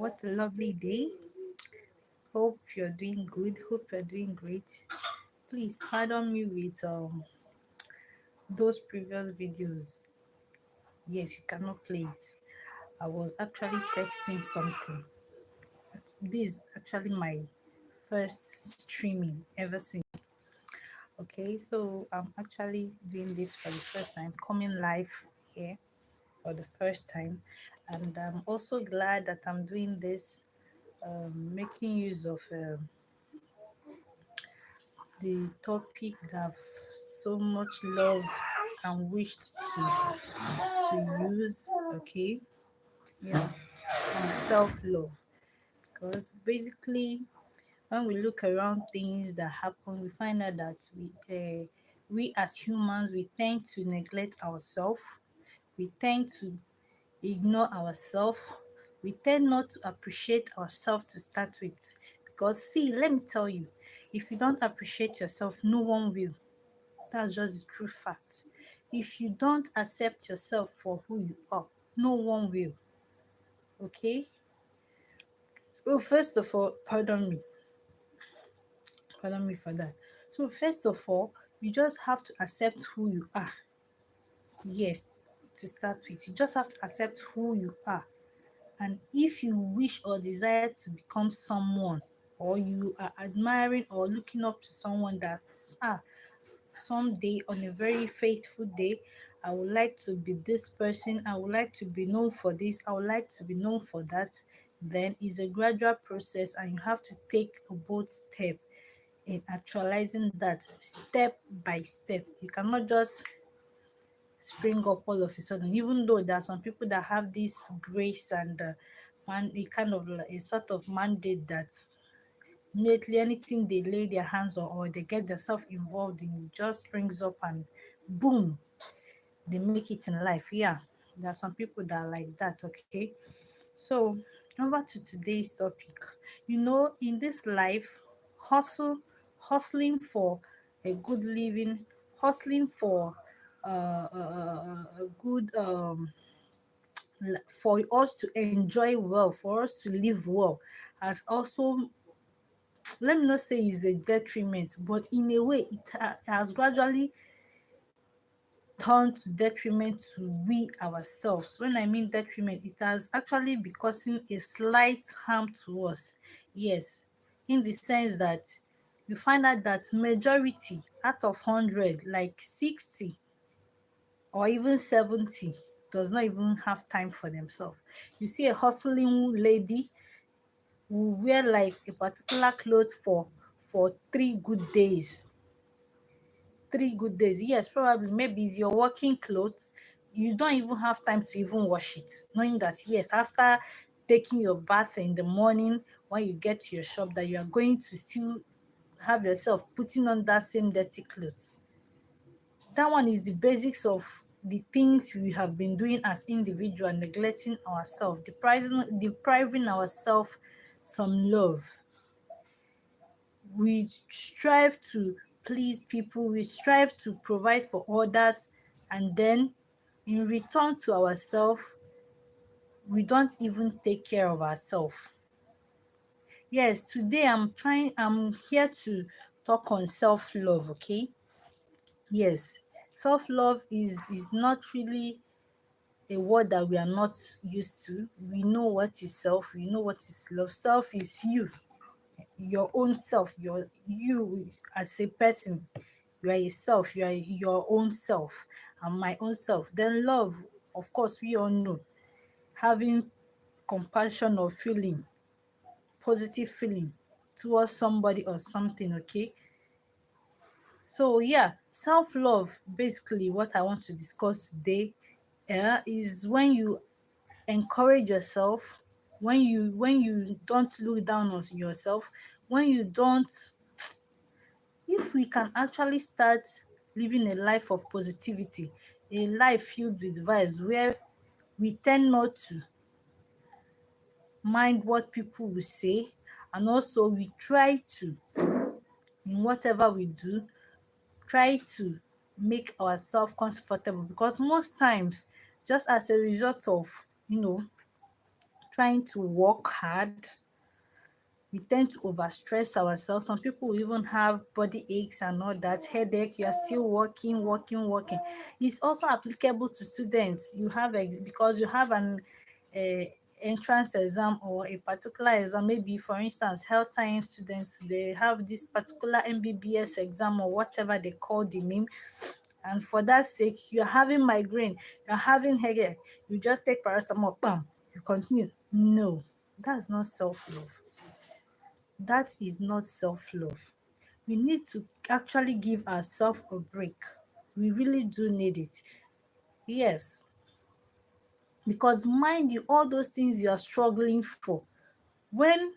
What a lovely day. Hope you're doing good. Hope you're doing great. Please pardon me with those previous videos. Yes, you cannot play it. I was actually texting something. This is actually my first streaming ever since. Okay, so I'm actually doing this for the first time, coming live here for the first time, and I'm also glad that I'm doing this, making use of the topic that I've so much loved and wished to use. Okay, yeah, on self-love, because basically when we look around things that happen, we find out that we as humans, we tend to neglect ourselves, we tend to ignore ourselves, we tend not to appreciate ourselves to start with. Because see, let me tell you, if you don't appreciate yourself, no one will. That's just the true fact. If you don't accept yourself for who you are, no one will. Okay? So first of all, pardon me for that. So first of all, you just have to accept who you are. Yes, to start with, you just have to accept who you are. And if you wish or desire to become someone, or you are admiring or looking up to someone that someday on a very faithful day, I would like to be this person, I would like to be known for this, I would like to be known for that, then it's a gradual process and you have to take a bold step in actualizing that step by step. You cannot just spring up all of a sudden, even though there are some people that have this grace and a kind of like a sort of mandate that immediately anything they lay their hands on or they get themselves involved in, it just springs up and boom, they make it in life. Yeah, there are some people that are like that. Okay, so over to today's topic. In this life, hustling for a good living, hustling for a good for us to enjoy well, for us to live well, has also, let me not say is a detriment, but in a way has gradually turned to detriment to we ourselves. When I mean detriment, it has actually been causing a slight harm to us. Yes, in the sense that you find out that majority out of 100, like 60 or even 70, does not even have time for themselves. You see a hustling lady will wear like a particular cloth for 3 good days. 3 good days, yes, probably maybe it's your working clothes. You don't even have time to even wash it, knowing that yes, after taking your bath in the morning, when you get to your shop, that you are going to still have yourself putting on that same dirty clothes. That one is the basics of the things we have been doing as individual, neglecting ourselves, depriving ourselves some love. We strive to please people, we strive to provide for others, and then in return to ourselves, we don't even take care of ourselves. Yes, today I'm here to talk on self-love, okay? Yes, self-love is not really a word that we are not used to. We know what is self, we know what is love. Self is you, your own self, you as a person. You are a self, you are your own self and my own self. Then love, of course, we all know, having compassion or feeling, positive feeling towards somebody or something. Okay, so yeah, self-love, basically what I want to discuss today, is when you encourage yourself, when you don't look down on yourself, when you don't, if we can actually start living a life of positivity, a life filled with vibes where we tend not to mind what people will say, and also we try to, in whatever we do, try to make ourselves comfortable, because most times, just as a result of trying to work hard. We tend to overstress ourselves. Some people will even have body aches and all that, headache. You are still working, working, working. It's also applicable to students. You have because you have an uh, entrance exam or a particular exam. Maybe, for instance, health science students, they have this particular MBBS exam or whatever they call the name. And for that sake, you're having migraine, you're having headache. You just take paracetamol, bam, you continue. No, that's not self-love. That is not self-love. We need to actually give ourselves a break. We really do need it. Yes, because mind you, all those things you are struggling for, when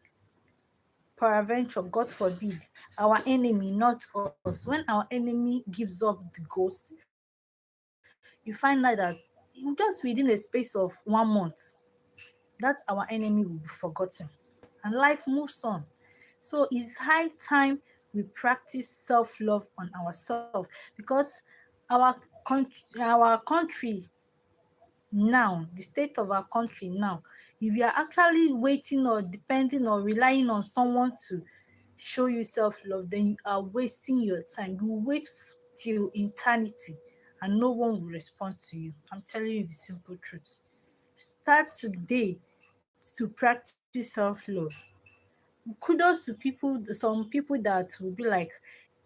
peradventure, God forbid, our enemy, not us, when our enemy gives up the ghost, you find out that just within a space of 1 month, that our enemy will be forgotten and life moves on. So it's high time we practice self-love on ourselves, because our country now, the state of our country now, if you are actually waiting or depending or relying on someone to show you self-love, then you are wasting your time. You wait till eternity and no one will respond to you. I'm telling you the simple truth. Start today to practice self-love. Kudos to people, some people that will be like,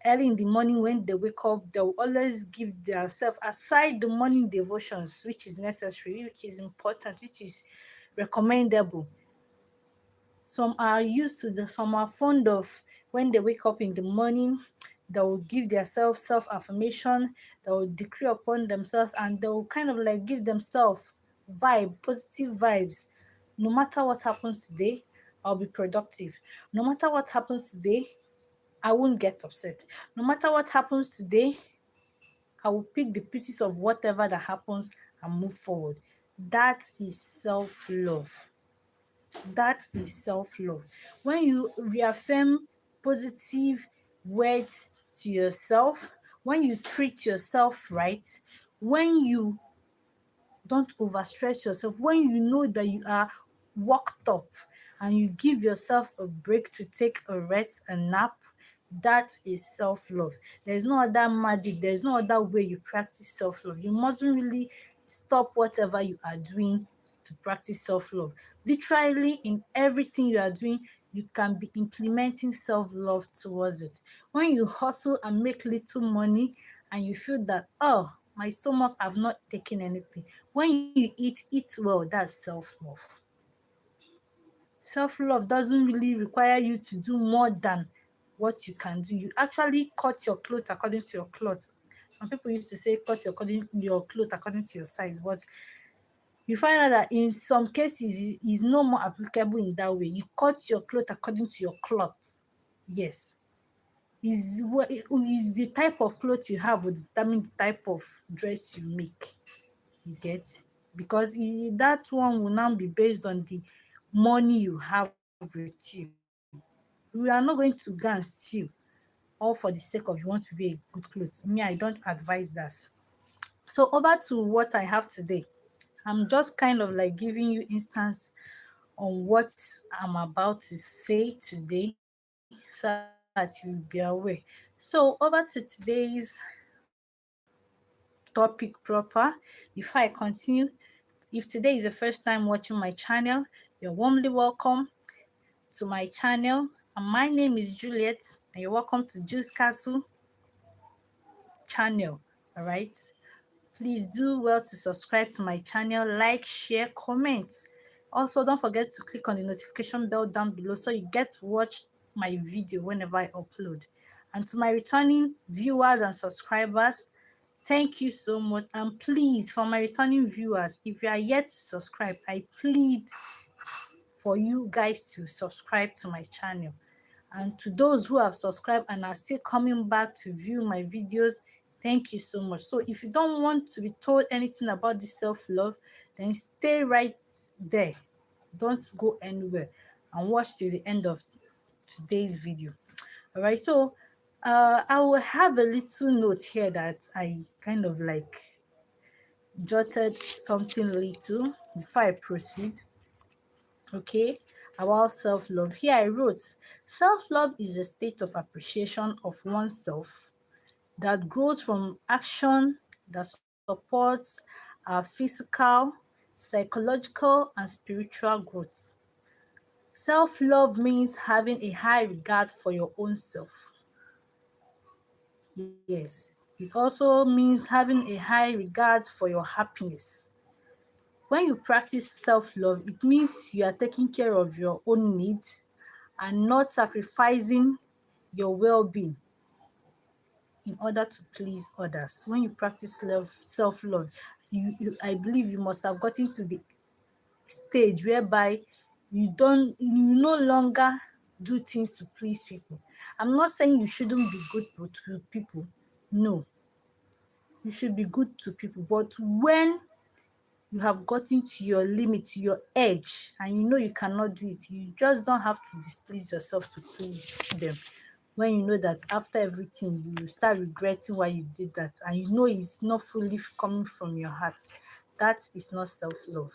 early in the morning when they wake up, they'll always give themselves, aside the morning devotions, which is necessary, which is important, which is recommendable. Some are fond of, when they wake up in the morning, they will give themselves self-affirmation, they will decree upon themselves, and they will kind of like give themselves positive vibes. No matter what happens today, I'll be productive. No matter what happens today, I won't get upset. No matter what happens today, I will pick the pieces of whatever that happens and move forward. That is self-love. That is self-love. When you reaffirm positive words to yourself, when you treat yourself right, when you don't overstress yourself, when you know that you are worked up and you give yourself a break to take a rest, a nap, that is self-love. There's no other magic, there's no other way you practice self-love. You mustn't really stop whatever you are doing to practice self-love. Literally, in everything you are doing, you can be implementing self-love towards it. When you hustle and make little money and you feel that, oh, my stomach have not taken anything. When you eat well, that's self-love. Self-love doesn't really require you to do more than what you can do. You actually cut your clothes according to your clothes. Some people used to say cut your clothes according to your size, but you find out that in some cases is no more applicable in that way. You cut your clothes according to your cloth. Yes. Is the type of clothes you have will determine the type of dress you make. You get? Because that one will now be based on the money you have with you. We are not going to go and steal all for the sake of you want to wear good clothes. Me, I don't advise that. So over to what I have today. I'm just kind of like giving you instance on what I'm about to say today so that you'll be aware. So over to today's topic proper. Before I continue, if today is the first time watching my channel, you're warmly welcome to my channel. And my name is Juliet, and you're welcome to Juice Castle channel. All right. Please do well to subscribe to my channel, like, share, comment. Also, don't forget to click on the notification bell down below so you get to watch my video whenever I upload. And to my returning viewers and subscribers, thank you so much. And please, for my returning viewers, if you are yet to subscribe, I plead for you guys to subscribe to my channel. And to those who have subscribed and are still coming back to view my videos, thank you so much. So if you don't want to be told anything about this self-love, then stay right there. Don't go anywhere and watch till the end of today's video. All right, so I will have a little note here that I kind of like jotted something little before I proceed. Okay, about self love. Here I wrote, self love is a state of appreciation of oneself that grows from action that supports our physical, psychological, and spiritual growth. Self love means having a high regard for your own self. Yes, it also means having a high regard for your happiness. When you practice self love, it means you are taking care of your own needs and not sacrificing your well being in order to please others. When you practice love, self love, I believe you must have gotten to the stage whereby you no longer do things to please people. I'm not saying you shouldn't be good to people. No, you should be good to people. But when you have gotten to your limit, to your edge, and you know you cannot do it, you just don't have to displease yourself to please them. When you know that after everything, you start regretting why you did that, and you know it's not fully coming from your heart, that is not self-love.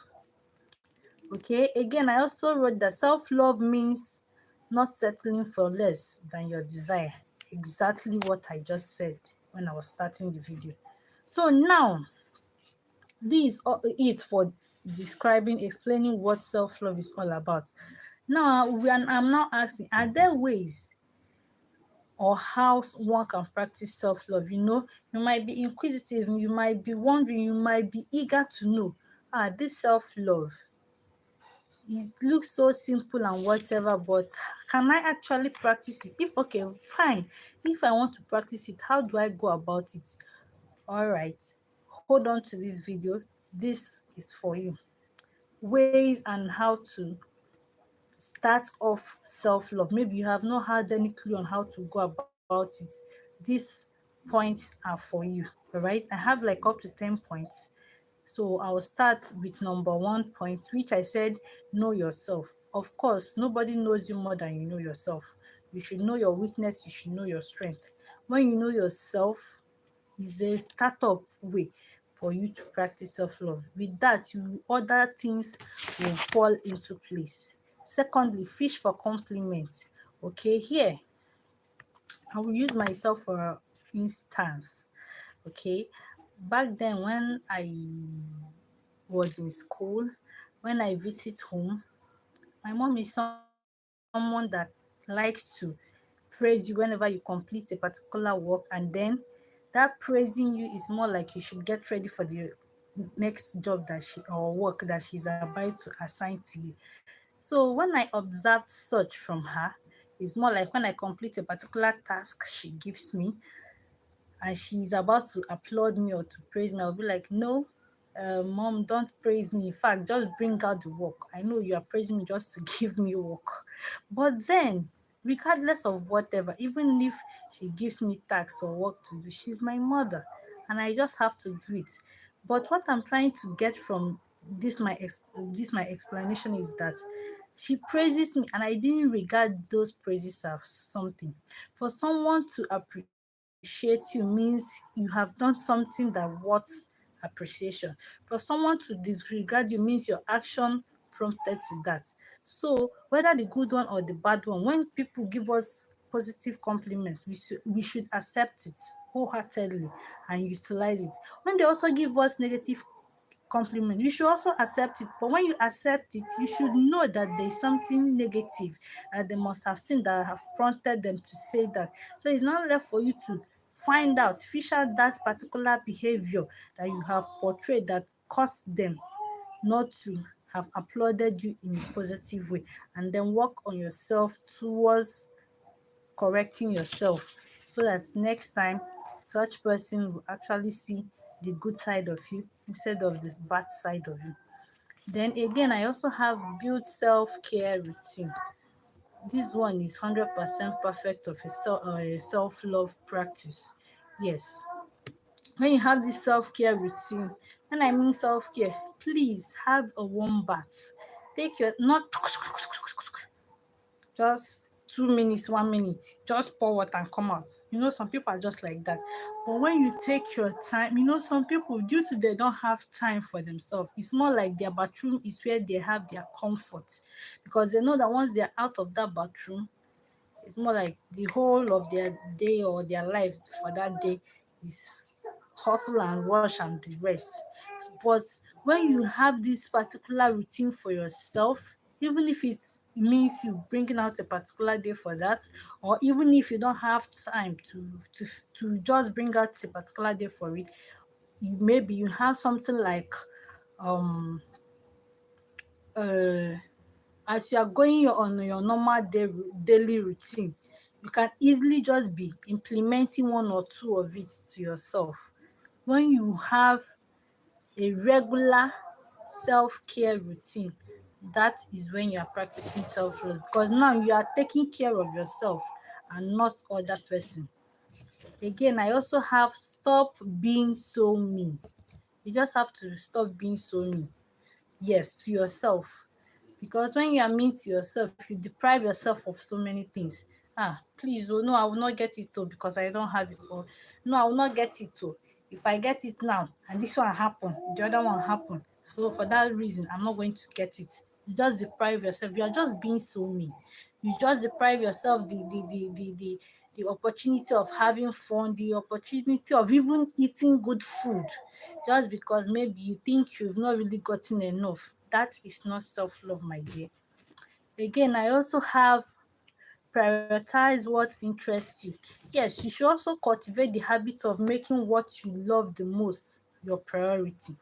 Okay, again, I also wrote that self-love means not settling for less than your desire. Exactly what I just said when I was starting the video. So now, this is it for describing, explaining what self-love is all about. Now, I'm now asking, are there ways or how one can practice self-love? You might be inquisitive, you might be wondering, you might be eager to know, this self-love, it looks so simple and whatever, but can I actually practice it? If okay, fine. If I want to practice it, how do I go about it? All right, hold on to this video. This is for you. Ways and how to start off self-love. Maybe you have not had any clue on how to go about it. These points are for you. All right, I have like up to 10 points. So I'll start with number 1 point, which I said, know yourself. Of course, nobody knows you more than you know yourself. You should know your weakness, you should know your strength. When you know yourself, is a startup way for you to practice self-love. With that, other things will fall into place. Secondly, fish for compliments. Okay, here I will use myself for instance. Okay, back then when I was in school, when I visit home, my mom is someone that likes to praise you whenever you complete a particular work, and then that praising you is more like you should get ready for the next job that she or work that she's about to assign to you. So when I observed such from her, it's more like when I complete a particular task she gives me and she's about to applaud me or to praise me, I'll be like, no, mom, don't praise me. In fact, just bring out the work. I know you are praising me just to give me work. But then, regardless of whatever, even if she gives me tasks or work to do, she's my mother and I just have to do it. But what I'm trying to get from this my explanation is that she praises me and I didn't regard those praises as something. For someone to appreciate you means you have done something that worth appreciation. For someone to disregard you means your action prompted to that. So whether the good one or the bad one, when people give us positive compliments, we should accept it wholeheartedly and utilize it. When they also give us negative compliment, you should also accept it. But when you accept it, you should know that there's something negative that they must have seen that have prompted them to say that. So it's not left for you to find out, fish out that particular behavior that you have portrayed that caused them not to have applauded you in a positive way, and then work on yourself towards correcting yourself so that next time such person will actually see the good side of you instead of the bad side of you. Then again, I also have build self-care routine. This one is 100% perfect of a self-love practice. Yes, when you have this self-care routine, when I mean self-care, please have a warm bath. Take your not just 2 minutes, 1 minute, just pour water and come out. Some people are just like that. But when you take your time, some people, due to they don't have time for themselves, it's more like their bathroom is where they have their comfort, because they know that once they're out of that bathroom, it's more like the whole of their day or their life for that day is hustle and rush and the rest. But when you have this particular routine for yourself, even if it means you bringing out a particular day for that, or even if you don't have time to just bring out a particular day for it, maybe you have something like um uh as you are going on your normal daily routine, you can easily just be implementing one or two of it to yourself. When you have a regular self-care routine, that is when you are practicing self-love, because now you are taking care of yourself and not other person. Again, I also have stop being so mean. You just have to stop being so mean. Yes, to yourself. Because when you are mean to yourself, you deprive yourself of so many things. Please, oh no, I will not get it oh because I don't have it. Or no, I will not get it oh. If I get it now and this one happen, the other one happen. So for that reason, I'm not going to get it. You just deprive yourself. You are just being so mean. You just deprive yourself the opportunity of having fun, the opportunity of even eating good food, just because maybe you think you've not really gotten enough. That is not self-love, my dear. Again, I also have prioritize what interests you. Yes, you should also cultivate the habit of making what you love the most your priority.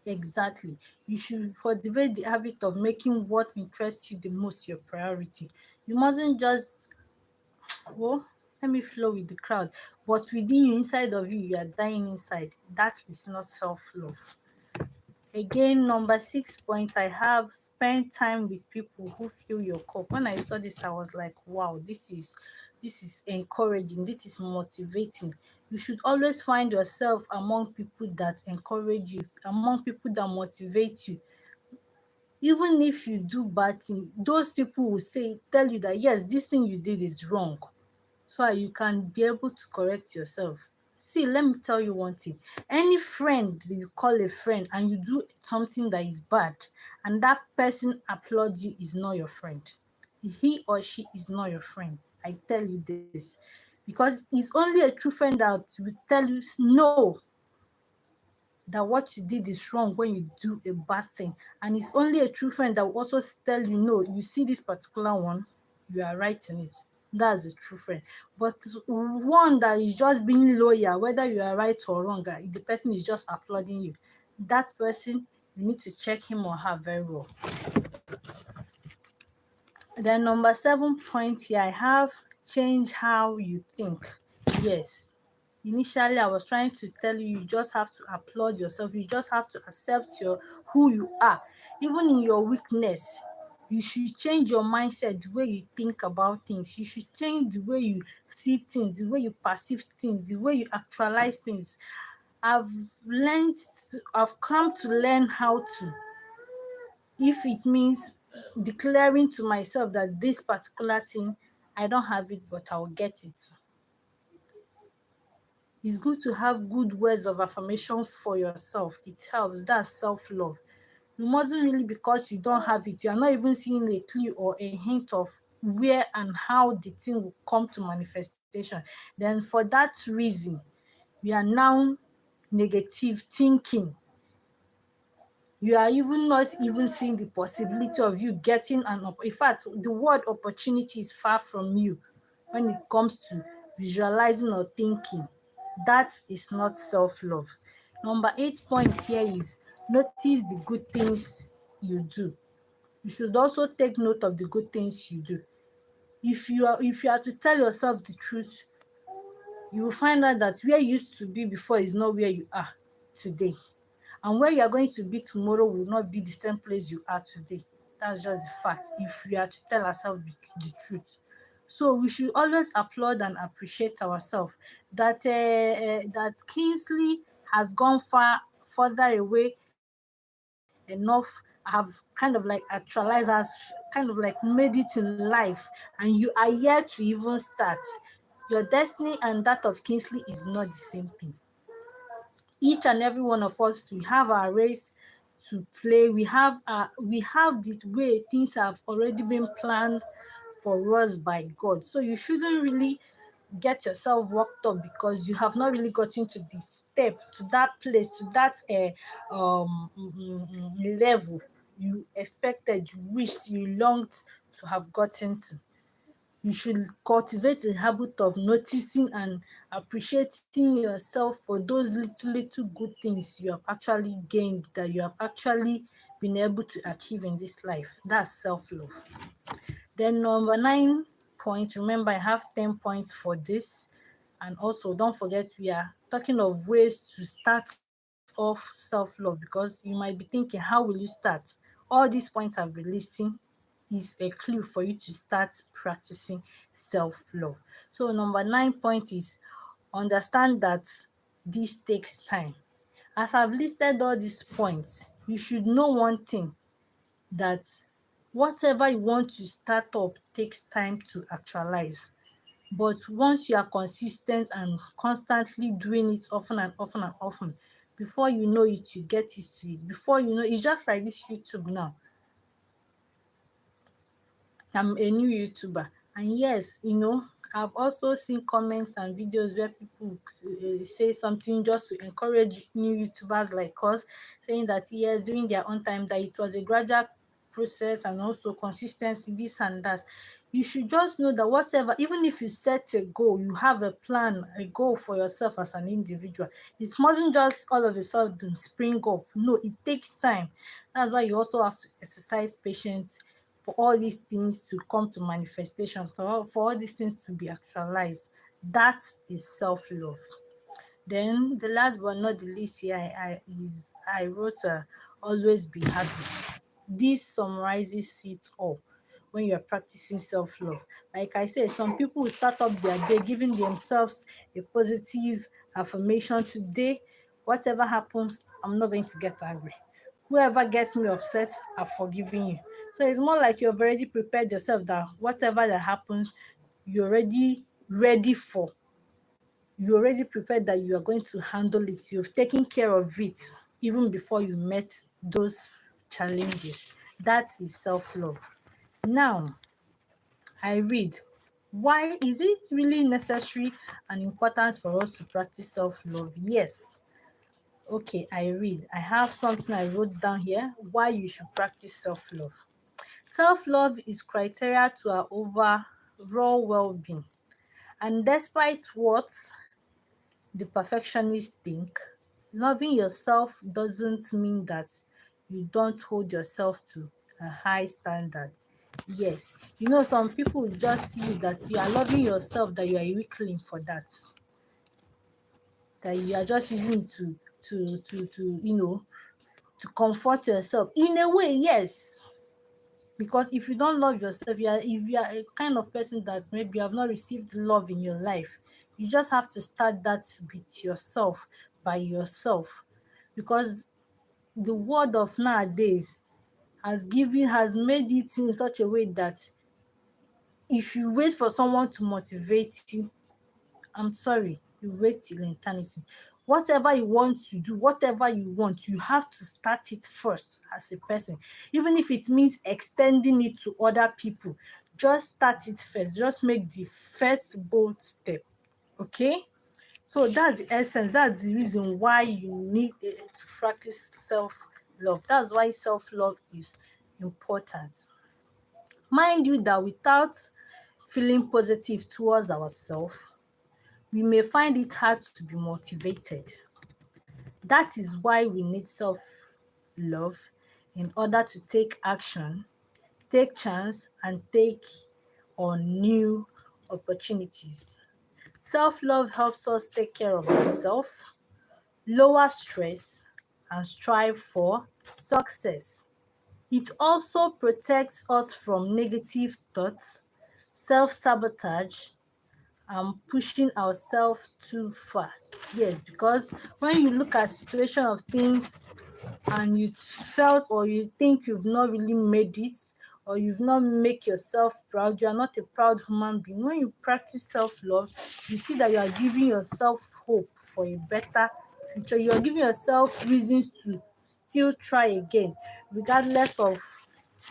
Exactly. You should cultivate the habit of making what interests you the most your priority. You mustn't just, well, let me flow with the crowd, but within you, inside of you, you are dying inside. That is not self-love. Again, number 6 point, I have spend time with people who fill your cup. When I saw this, I was like, wow, this is encouraging, this is motivating. You should always find yourself among people that encourage you, among people that motivate you. Even if you do bad thing, those people will tell you that yes, this thing you did is wrong, so that you can be able to correct yourself. See, let me tell you one thing. Any friend that you call a friend and you do something that is bad and that person applauds you is not your friend. He or she is not your friend. I tell you this. Because it's only a true friend that will tell you no, that what you did is wrong when you do a bad thing. And it's only a true friend that will also tell you, no, you see this particular one, you are right in it. That's a true friend. But one that is just being loyal, whether you are right or wrong, the person is just applauding you. That person, you need to check him or her very well. Then number 7 point here, I have change how you think. Yes. Initially, I was trying to tell you, you just have to applaud yourself. You just have to accept who you are. Even in your weakness, you should change your mindset, the way you think about things. You should change the way you see things, the way you perceive things, the way you actualize things. I've I've come to learn how to, if it means declaring to myself that this particular thing, I don't have it, but I'll get it. It's good to have good words of affirmation for yourself. It helps. That's self-love. You mustn't really, because you don't have it, you are not even seeing a clue or a hint of where and how the thing will come to manifestation. Then for that reason, you are now negative thinking. You are even not even seeing the possibility of you getting in fact, the word opportunity is far from you when it comes to visualizing or thinking. That is not self-love. Number 8 point here is notice the good things you do. You should also take note of the good things you do. If you are to tell yourself the truth, you will find out that where you used to be before is not where you are today. And where you are going to be tomorrow will not be the same place you are today. That's just the fact, if we are to tell ourselves the truth. So we should always applaud and appreciate ourselves. That Kingsley has gone further away enough. I have kind of like actualized, has kind of like made it in life, and you are yet to even start. Your destiny and that of Kingsley is not the same thing. Each and every one of us, we have our race to play. We have the way things have already been planned for us by God. So you shouldn't really get yourself worked up because you have not really gotten to the step, to that place, to that level you expected, you wished, you longed to have gotten to. You should cultivate a habit of noticing and appreciating yourself for those little good things you have actually gained, that you have actually been able to achieve in this life. That's self-love. Then number 9 point, remember I have 10 points for this. And also don't forget, we are talking of ways to start off self-love, because you might be thinking, how will you start? All these points I've been listing is a clue for you to start practicing self-love. So number 9 point is understand that this takes time. As I've listed all these points, you should know one thing, that whatever you want to start up takes time to actualize. But once you are consistent and constantly doing it often and often and often, before you know it, you get used to it. Before you know, it's just like this YouTube now. I'm a new YouTuber. And yes, I've also seen comments and videos where people say something just to encourage new YouTubers like us, saying that yes, during their own time, that it was a gradual process and also consistency, this and that. You should just know that whatever, even if you set a goal, you have a plan, a goal for yourself as an individual, it mustn't just all of a sudden spring up. No, it takes time. That's why you also have to exercise patience for all these things to come to manifestation, for all these things to be actualized. That is self-love. Then the last but not the least here, I wrote always be happy. This summarizes it all when you're practicing self-love. Like I said, some people will start up their day giving themselves a positive affirmation: today, whatever happens, I'm not going to get angry. Whoever gets me upset, I've forgiven you. So it's more like you've already prepared yourself that whatever that happens, you're already ready for. You already prepared that you are going to handle it. You've taken care of it even before you met those challenges. That is self-love. Now, I read, why is it really necessary and important for us to practice self-love? Yes. Okay, I read. I have something I wrote down here, why you should practice self-love. Self-love is criteria to our overall well-being. And despite what the perfectionists think, loving yourself doesn't mean that you don't hold yourself to a high standard. Yes, some people will just see that you are loving yourself, that you are a weakling for that you are just using it to comfort yourself. In a way, yes. Because if you don't love yourself, if you are a kind of person that maybe you have not received love in your life, you just have to start that with yourself, by yourself. Because the world of nowadays has made it in such a way that if you wait for someone to motivate you, I'm sorry, you wait till eternity. Whatever you want to do, whatever you want, you have to start it first as a person. Even if it means extending it to other people, just start it first. Just make the first bold step. Okay? So that's the essence. That's the reason why you need to practice self-love. That's why self-love is important. Mind you that without feeling positive towards ourselves, we may find it hard to be motivated. That is why we need self love in order to take action, take chance, and take on new opportunities. Self love helps us take care of ourselves, lower stress, and strive for success. It also protects us from negative thoughts, self sabotage, pushing ourselves too far. Yes, because when you look at situation of things and you felt or you think you've not really made it, or you've not make yourself proud, you are not a proud human being. When you practice self-love, you see that you are giving yourself hope for a better future. You are giving yourself reasons to still try again, regardless of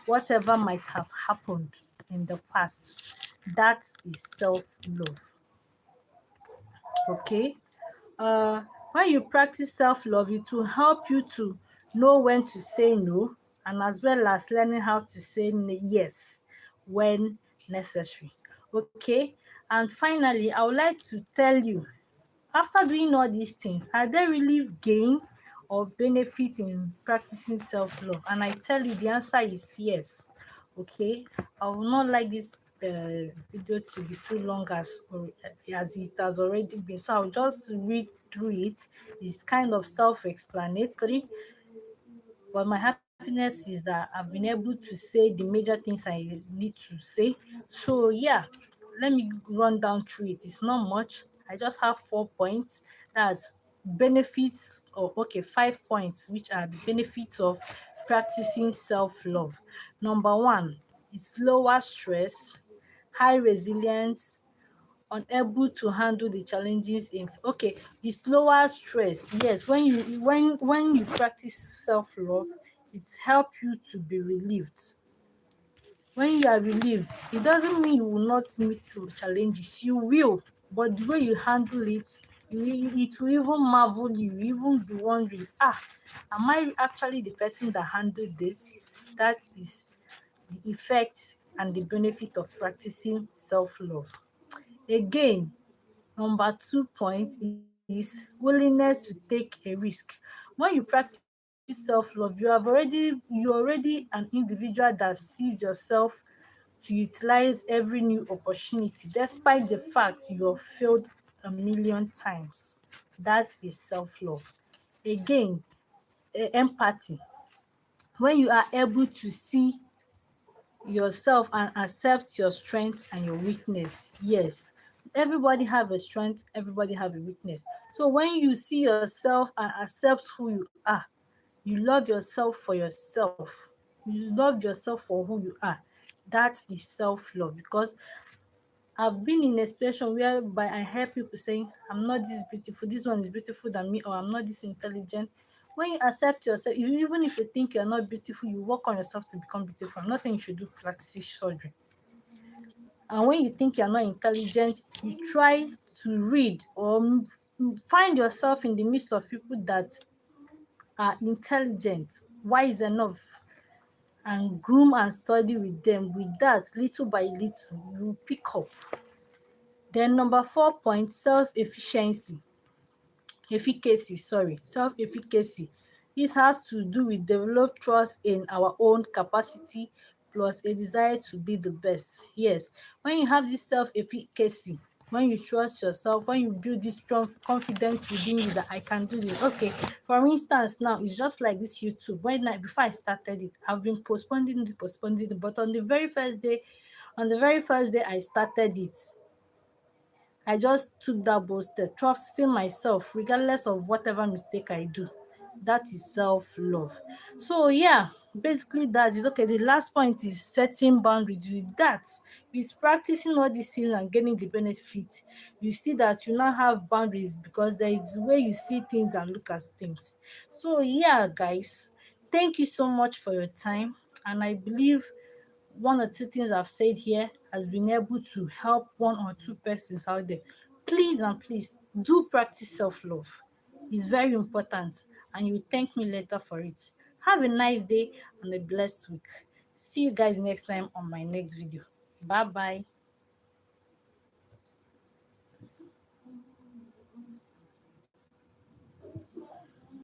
whatever might have happened in the past. That is self-love. Okay. uh when you practice self-love, it will help you to know when to say no, and as well as learning how to say yes when necessary. Okay. And finally, I would like to tell you, after doing all these things, are there really gain or benefit in practicing self-love? And I tell you, the answer is yes. Okay. I will not like this video to be too long as it has already been, so I'll just read through it. It's kind of self-explanatory, but my happiness is that I've been able to say the major things I need to say. So yeah, let me run down through it. It's not much. I just have 4 points. That's benefits, or okay, 5 points, which are the benefits of practicing self-love. Number one, it's lower stress, high resilience, unable to handle the challenges in okay, it lowers stress. Yes, when you practice self-love, it's help you to be relieved. When you are relieved, it doesn't mean you will not meet some challenges. You will, but the way you handle it, it will even marvel you. You even be wondering, am I actually the person that handled this? That is the effect and the benefit of practicing self-love. Again, number 2 point is willingness to take a risk. When you practice self-love, you're already an individual that sees yourself to utilize every new opportunity, despite the fact you have failed a million times. That is self-love. Again, empathy. When you are able to see yourself and accept your strength and your weakness. Yes, everybody have a strength, everybody have a weakness. So when you see yourself and accept who you are, you love yourself for yourself, you love yourself for who you are. That is self-love. Because I've been in a situation whereby I hear people saying, I'm not this beautiful, this one is beautiful than me, or I'm not this intelligent. When you accept yourself, even if you think you're not beautiful, you work on yourself to become beautiful. I'm not saying you should do plastic surgery. And when you think you're not intelligent, you try to read or find yourself in the midst of people that are intelligent, wise enough, and groom and study with them. With that, little by little, you pick up. Then number 4 point, self-efficacy. This has to do with develop trust in our own capacity plus a desire to be the best. Yes, when you have this self-efficacy, when you trust yourself, when you build this strong confidence within you that I can do this. Okay, for instance, now it's just like this YouTube. Before I started it, I've been postponing it, but on the very first day I started it, I just took that bold step, trusting myself regardless of whatever mistake I do. That is self-love. So yeah, basically that's it. Okay, the last point is setting boundaries. With practicing all these things and getting the benefits, you see that you now have boundaries because there is a way you see things and look at things. So yeah, guys, thank you so much for your time. And I believe one or two things I've said here has been able to help one or two persons out there. Please and please do practice self-love. It's very important, and you thank me later for it. Have a nice day and a blessed week. See you guys next time on my next video. Bye bye.